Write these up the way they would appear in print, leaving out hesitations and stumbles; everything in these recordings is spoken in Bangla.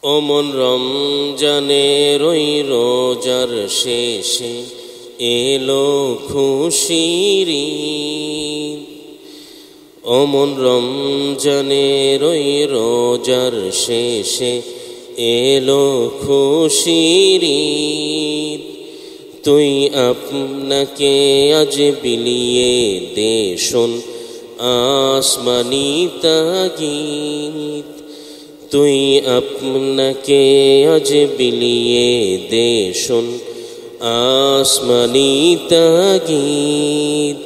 ওমন রমজানের ওই রোজার শেষে এলো খুশির ঈদ। ওমন রমজানের ওই রোজার শেষে এলো খুশির ঈদ। তুই আপনাকে আজ বিলিয়ে দে শোন আসমানি তাগীদ। তুই আপনাকে আজ বিলিয়ে দে শোন আসমানি তাগীদ।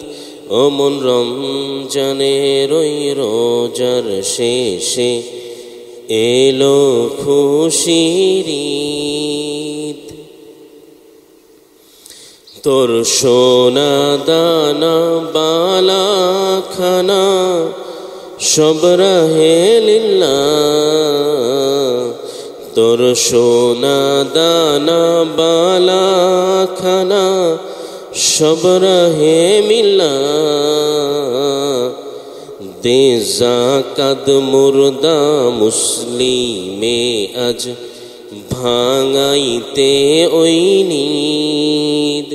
ওমন রমজানের ওই রোজার শেষে এলো খুশির ঈদ। তোর সোনা দানা বালা খানা সব রাহে লিল্লাহ। তোর সোনা দানা বালা খানা সব রাহে মিল্লাহ। দে যাকাত মুর্দা মুসলিমে আজ ভাঙাইতে ওই নিদ।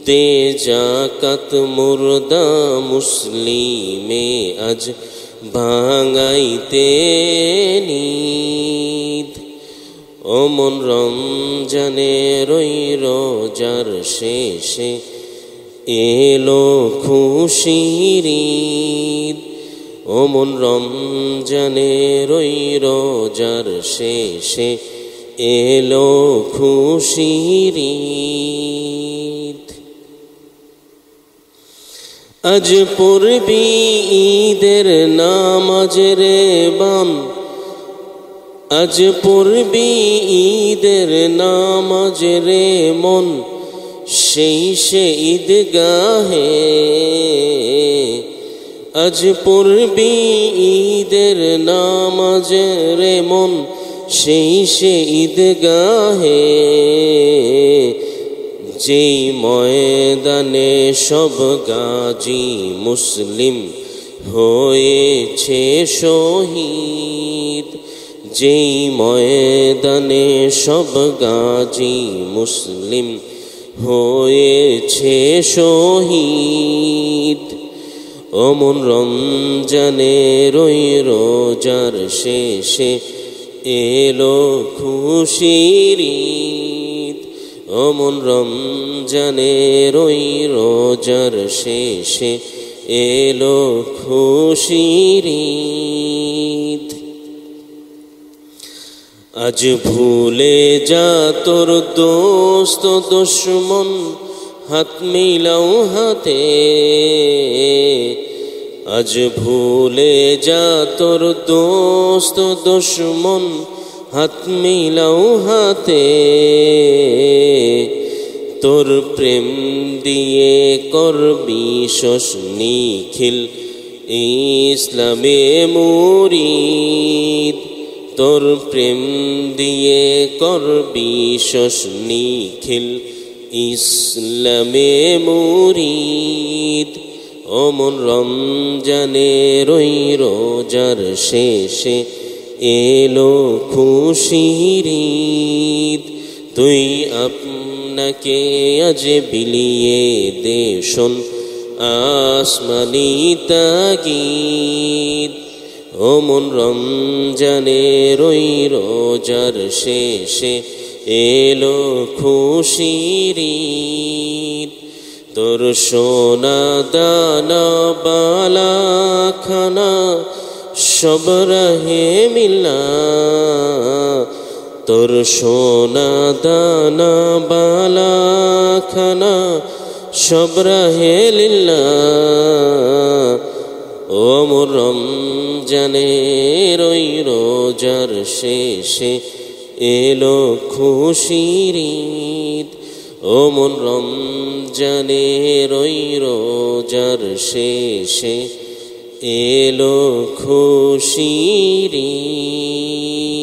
দে যাকাত মুর্দা মুসলিমে আজ ভাঙাইতে নিদ। ওমন রমজানের ওই রোজার শেষে এলো খুশির ঈদ। ওমন রমজানের ওই রোজার শেষে এলো খুশির ঈদ। আজ পড়বি ঈদের নামাজ রে বাম। আজ পড়বি ঈদের নামাজ রে মন সেই সে ঈদগাহে। আজ পড়বি ঈদের নামাজ রে মন সেই সে ঈদগাহে। যেই ময়দানে সব গাজী মুসলিম হয়েছে শহীদ। যেই ময়দানে সব গাজী মুসলিম হয়েছে শহীদ। ওমন রমজানের ওই রোজার শেষে এলো খুশির ঈদ। ওমন রমজানের ওই রোজার শেষে এলো খুশির ঈদ। আজ ভুলে যা তোর দোস্ত দুশ্মন হাত মিলাও হাতে। আজ ভুলে যা তোর দোস্ত দুশ্মন হাত মিলাও হাতে। তোর প্রেম দিয়ে করবি শোষ নিখিল ইসলামে মুরিদ। তোর প্রেম দিয়ে করবি শোষ নিখিল ইসলামে মুরিদ। ওমন রমজানের ওই রোজার শেষে এলো খুশির ঈদ। তুই আপনাকে আজ বিলিয়ে দে শোন আসমানি তাগীদ। ওমন রমজানের ওই রোজার শেষে এলো খুশির ঈদ। তোর সোনা দানা বালা খানা সব রাহে মিল্লাহ। তোর সোনা দানা বালা খানা সব রাহে লিল্লাহ। ওমন রমজানের ওই রোজার শেষে এলো খুশির ঈদ। ওমন রমজানের ওই রোজার শেষে এলো খুশির ঈদ।